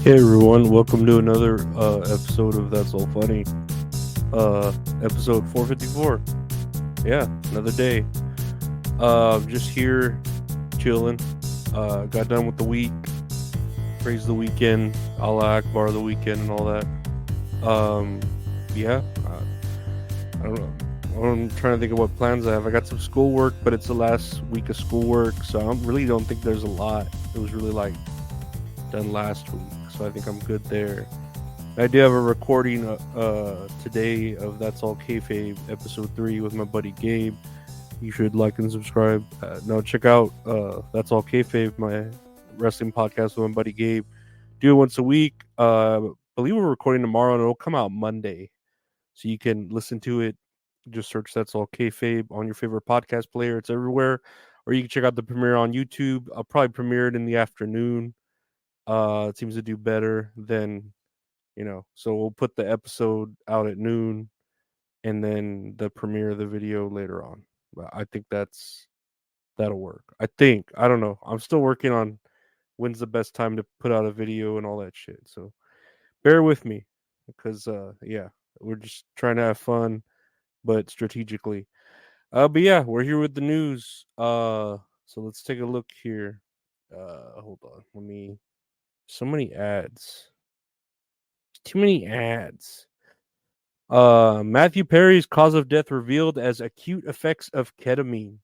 Hey everyone, welcome to another episode of That's All Funny. Episode 454. Yeah, another day. Just here chilling. Got done with the week. Praise the weekend. Allah Akbar the weekend and all that. Um, yeah, I don't know. I'm trying to think of what plans I have. I got some schoolwork, but it's the last week of schoolwork, so really don't think there's a lot. It was really like done last week, so I think I'm good there. I do have a recording today of That's All Kayfabe episode 3 with my buddy Gabe. You should like and subscribe. No, check out That's All Kayfabe, my wrestling podcast with my buddy Gabe. Do it once a week. Believe we're recording tomorrow and it'll come out Monday. So you can listen to it. Just search That's All Kayfabe on your favorite podcast player. It's everywhere. Or you can check out the premiere on YouTube. I'll probably premiere it in the afternoon. It seems to do better than so we'll put the episode out at noon and then the premiere of the video later on. But I think that'll work. I don't know. I'm still working on when's the best time to put out a video and all that shit. So bear with me because yeah, we're just trying to have fun but strategically. But yeah, we're here with the news. So let's take a look here. Hold on. Let me so many ads. Too many ads. Matthew Perry's cause of death revealed as acute effects of ketamine.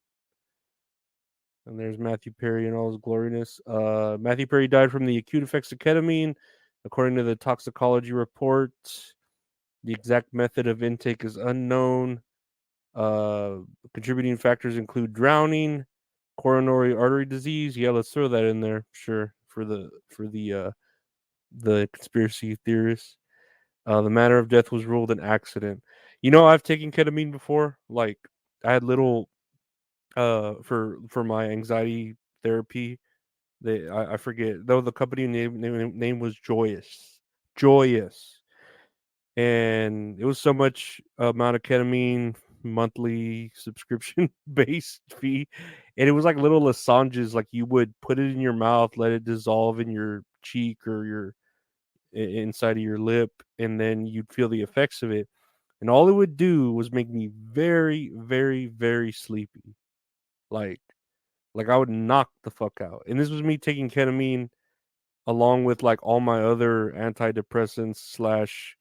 And there's Matthew Perry in all his gloriness. Matthew Perry died from the acute effects of ketamine, according to the toxicology report. The exact method of intake is unknown. Uh, Contributing factors include drowning, coronary artery disease. Yeah, let's throw that in there, sure, for the conspiracy theorists. The manner of death was ruled an accident. I've taken ketamine before. Like, I had little for my anxiety therapy. I forget though the company name was Joyous, and it was so much amount of ketamine monthly subscription based fee, and it was like little lozenges. Like you would put it in your mouth, let it dissolve in your cheek or your inside of your lip, and then you'd feel the effects of it. And all it would do was make me very, very, very sleepy. Like, like I would knock the fuck out. And this was me taking ketamine along with like all my other antidepressants slash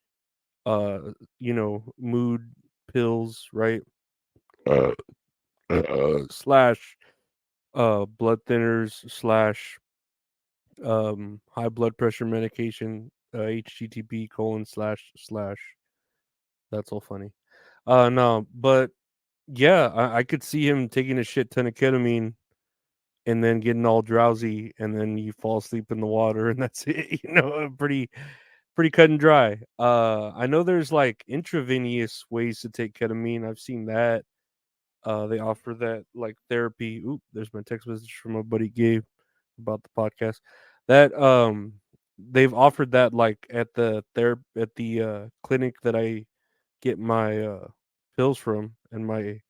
mood pills, right? Uh, Slash blood thinners slash high blood pressure medication, HTTP colon slash slash. That's all funny. No, but yeah, I could see him taking a shit ton of ketamine and then getting all drowsy, and then you fall asleep in the water, and that's it. Pretty cut and dry. I know there's like intravenous ways to take ketamine. I've seen that. They offer that like therapy. Oop, there's my text message from my buddy Gabe about the podcast. That they've offered that like at the clinic that I get my pills from and my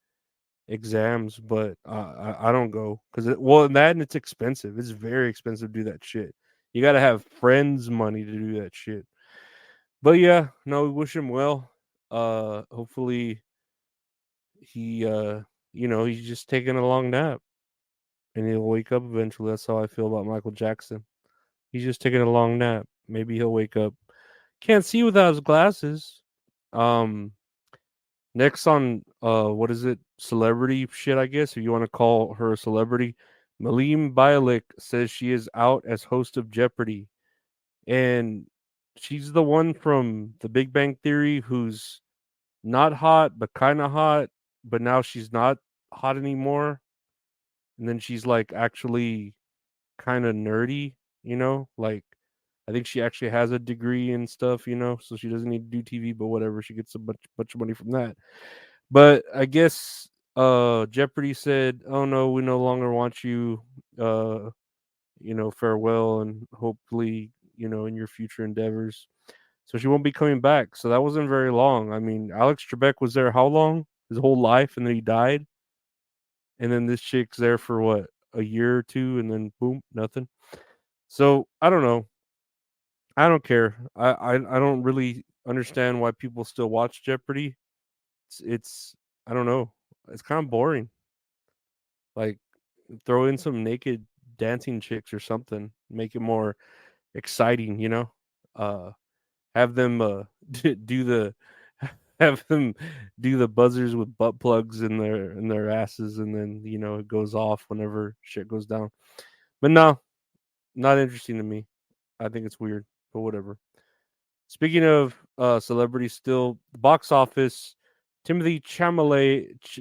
exams, but I don't go because that and it's expensive. It's very expensive to do that shit. You got to have friends' money to do that shit. But yeah, no, we wish him well. Hopefully he he's just taking a long nap and he'll wake up eventually. That's how I feel about Michael Jackson. He's just taking a long nap. Maybe he'll wake up. Can't see without his glasses. Um, Next on what is it? Celebrity shit, I guess, if you want to call her a celebrity. Mayim Bialik says she is out as host of Jeopardy. And she's the one from the Big Bang Theory who's not hot, but kind of hot, but now she's not hot anymore. And then she's like actually kind of nerdy, like I think she actually has a degree and stuff, so she doesn't need to do TV, but whatever, she gets a bunch of money from that. But I guess Jeopardy said, "Oh no, we no longer want you. Uh, farewell, and hopefully, in your future endeavors." So she won't be coming back. So that wasn't very long. I mean, Alex Trebek was there how long? His whole life, and then he died. And then this chick's there for what, a year or two, and then boom, nothing. So I don't know. I don't care. I don't really understand why people still watch Jeopardy. It's I don't know. It's kind of boring. Like throw in some naked dancing chicks or something. Make it more exciting, you know? Uh have them do the have them do the buzzers with butt plugs in their asses, and then, you know, it goes off whenever shit goes down. But no, not interesting to me. I think it's weird, but whatever. Speaking of celebrities, still the box office, Timothy Chalamet's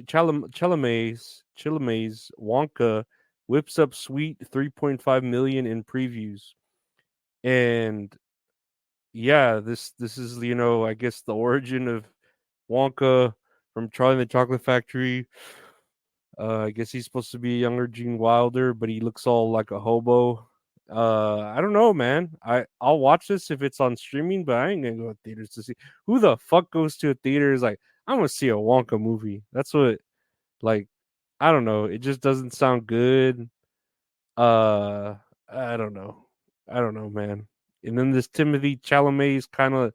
Wonka whips up sweet 3.5 million in previews, and yeah, this is, you know, I guess the origin of Wonka from Charlie and the Chocolate Factory. I guess he's supposed to be a younger Gene Wilder, but he looks all like a hobo. I don't know, man. I'll watch this if it's on streaming, but I ain't gonna go to theaters to see. Who the fuck goes to a theater is like, I'm gonna see a Wonka movie. That's what, like, I don't know. It just doesn't sound good. Uh, I don't know. I don't know, man. And then this Timothy Chalamet is kind of,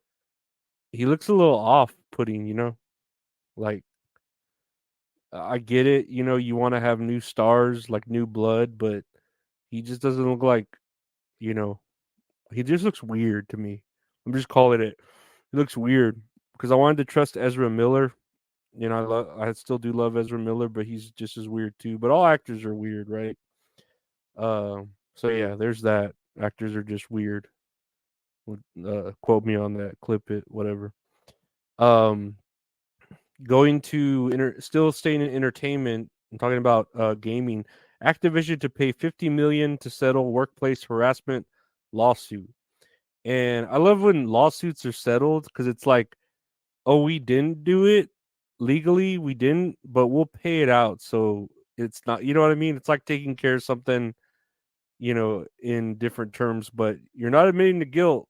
he looks a little off putting, you know? Like, I get it, you know, you want to have new stars, like new blood, but he just doesn't look like, you know, he just looks weird to me. I'm just calling it. He looks weird because I wanted to trust Ezra Miller. You know, I still do love Ezra Miller, but he's just as weird too. But all actors are weird, right? So yeah, there's that. Actors are just weird. Quote me on that, clip it, whatever. Um, going to still staying in entertainment. I'm talking about gaming. Activision to pay 50 million to settle workplace harassment lawsuit. And I love when lawsuits are settled because it's like, oh, we didn't do it legally, we didn't, but we'll pay it out. So it's not, you know what I mean? It's like taking care of something, you know, in different terms, but you're not admitting to guilt,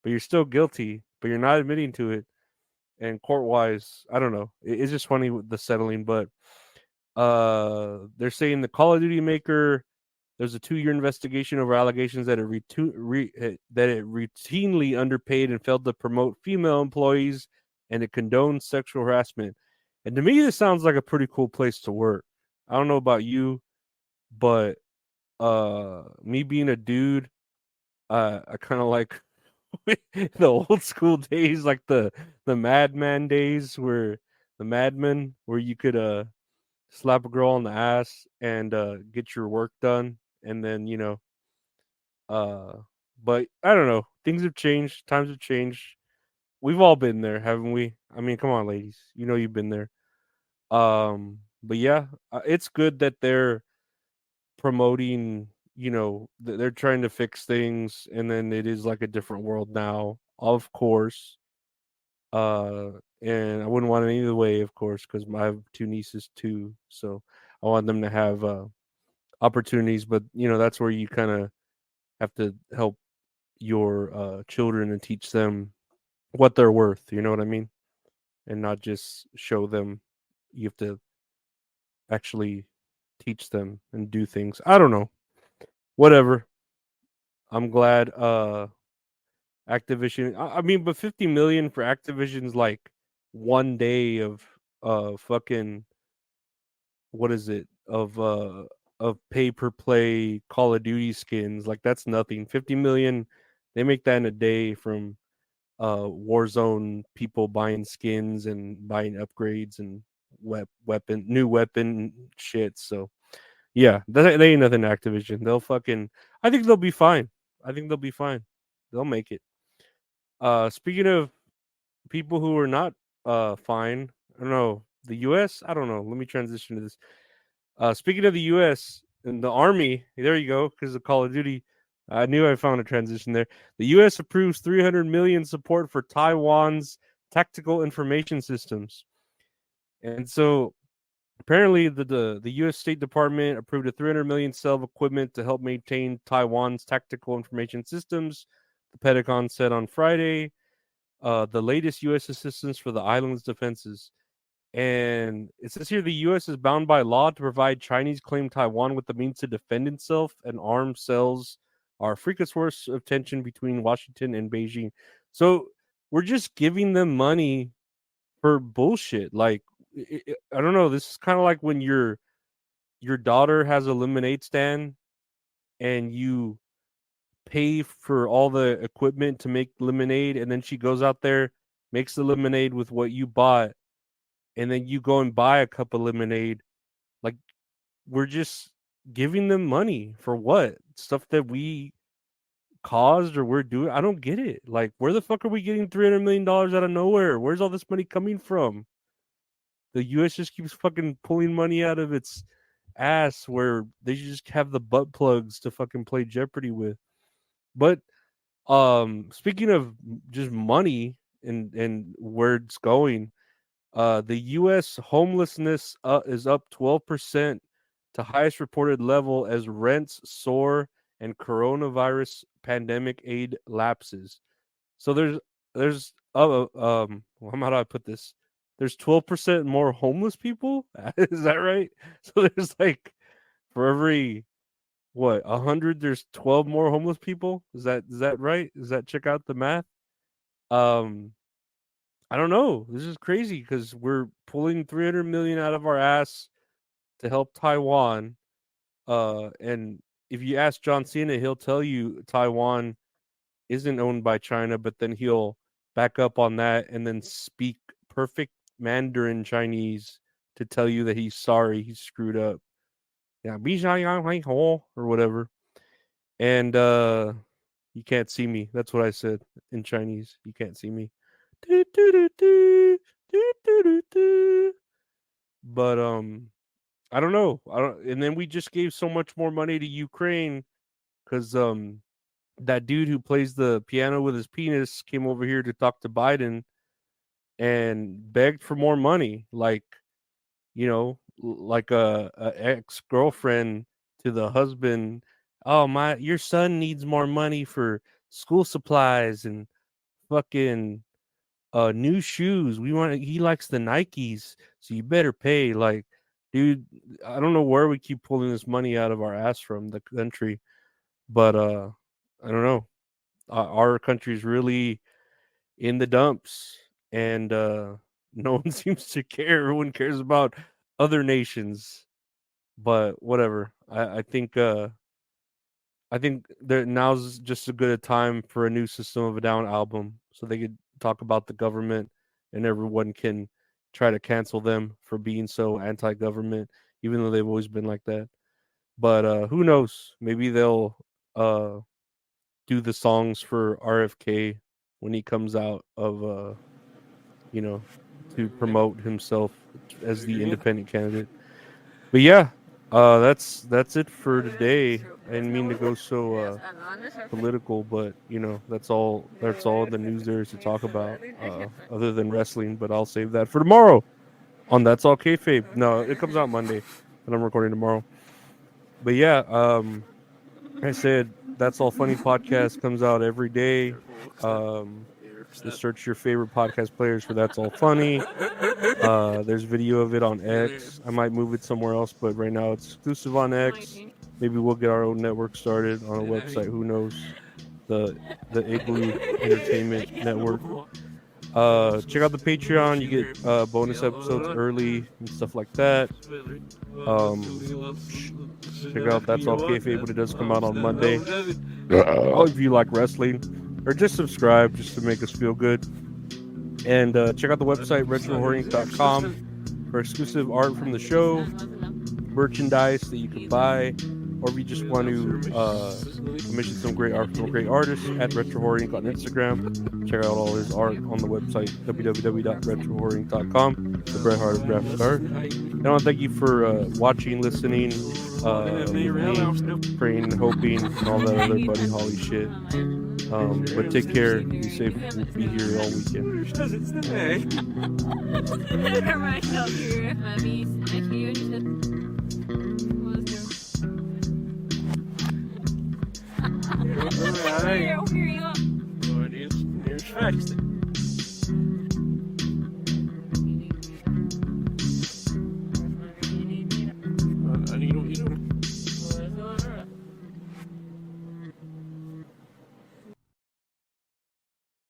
but you're still guilty, but you're not admitting to it. And court wise, I don't know. It's just funny with the settling, but they're saying the Call of Duty maker, there's a 2-year investigation over allegations that that it routinely underpaid and failed to promote female employees, and it condones sexual harassment. And to me, this sounds like a pretty cool place to work. I don't know about you, but me being a dude, I kind of like the old school days, like the Madman days, where the Madman, where you could slap a girl on the ass and get your work done, and then, you know, uh but I don't know, things have changed, times have changed. We've all been there, haven't we? I mean, come on, ladies, you know, you've been there. But yeah, it's good that they're promoting, you know, they're trying to fix things, and then it is like a different world now, of course. uh and I wouldn't want it any other way, of course, because I have 2 nieces too, so I want them to have opportunities. But you know, that's where you kind of have to help your children and teach them what they're worth, you know what I mean? And not just show them. You have to actually teach them and do things. I don't know. Whatever. I'm glad Activision, I mean, but 50 million for Activision's like one day of fucking, what is it? Of pay per play Call of Duty skins. Like, that's nothing. 50 million, they make that in a day from Warzone people buying skins and buying upgrades and new weapon shit. So yeah, they ain't nothing to Activision. They'll fucking, I think they'll be fine. I think they'll be fine. They'll make it. Speaking of people who are not fine, I don't know, the US, I don't know. Let me transition to this. Speaking of the US and the Army, there you go, because of Call of Duty. I knew I found a transition there. The US approves 300 million support for Taiwan's tactical information systems. And so apparently the US State Department approved a 300 million sale of equipment to help maintain Taiwan's tactical information systems. The Pentagon said on Friday, the latest US assistance for the island's defenses. And it says here the U.S. is bound by law to provide Chinese claimed Taiwan with the means to defend itself and arm cells are frequent source of tension between Washington and Beijing. So we're just giving them money for bullshit. Like, I don't know. This is kind of like when your daughter has a lemonade stand and you pay for all the equipment to make lemonade, and then she goes out there, makes the lemonade with what you bought, and then you go and buy a cup of lemonade. Like, we're just giving them money for what? Stuff that we caused or we're doing? I don't get it. Like, where the fuck are we getting $300 million out of nowhere? Where's all this money coming from? The US just keeps fucking pulling money out of its ass where they should just have the butt plugs to fucking play Jeopardy with. But speaking of just money and where it's going, the US homelessness is up 12% to highest reported level as rents soar and coronavirus pandemic aid lapses. So there's how do I put this? There's 12% more homeless people. Is that right? So there's like, for every what, 100, there's 12 more homeless people. Is that right? Does that check out the math? Um, I don't know. This is crazy because we're pulling 300 million out of our ass to help Taiwan. And if you ask John Cena, he'll tell you Taiwan isn't owned by China, but then he'll back up on that and then speak perfect Mandarin Chinese to tell you that he's sorry, he screwed up. Yeah, or whatever. And you can't see me. That's what I said in Chinese. You can't see me. But I don't know. And then we just gave so much more money to Ukraine because that dude who plays the piano with his penis came over here to talk to Biden and begged for more money, like, like a ex-girlfriend to the husband. Oh, your son needs more money for school supplies and fucking new shoes. He likes the Nikes, so you better pay. Like, dude, I don't know where we keep pulling this money out of our ass from the country, but I don't know. Our country's really in the dumps, and no one seems to care. Everyone cares about other nations, but whatever. I think that now's just a good a time for a new System of a Down album, so they could talk about the government, and everyone can try to cancel them for being so anti-government, even though they've always been like that. But who knows? Maybe they'll do the songs for RFK when he comes out of you know, to promote himself as the independent candidate. But yeah, that's it for today. I didn't mean to go so political, but that's all the news there is to talk about, other than wrestling. But I'll save that for tomorrow on That's All Kayfabe. No, it comes out Monday, and I'm recording tomorrow. But yeah, I said That's All Funny podcast comes out every day. Just search your favorite podcast players for That's All Funny. There's video of it on X. I might move it somewhere else, but right now it's exclusive on X. Maybe we'll get our own network started on a website. Who knows? The Igloo Entertainment Network. Check out the Patreon. You get bonus episodes early and stuff like that. Check out That's All Kayfabe when it does come out on Monday. All of you like wrestling, or just subscribe just to make us feel good. And check out the website retrohorning.com for exclusive art from the show, merchandise that you can buy, or if you just want to commission some great art from a great artist, at retrohorning on Instagram. Check out all his art on the website www.retrohorning.com. The Bret Hart of graphic art. And I want to thank you for watching, listening, praying, hoping, and all that other Buddy Holly shit. But take care, be safe, we'll be here all weekend. Alright. Here's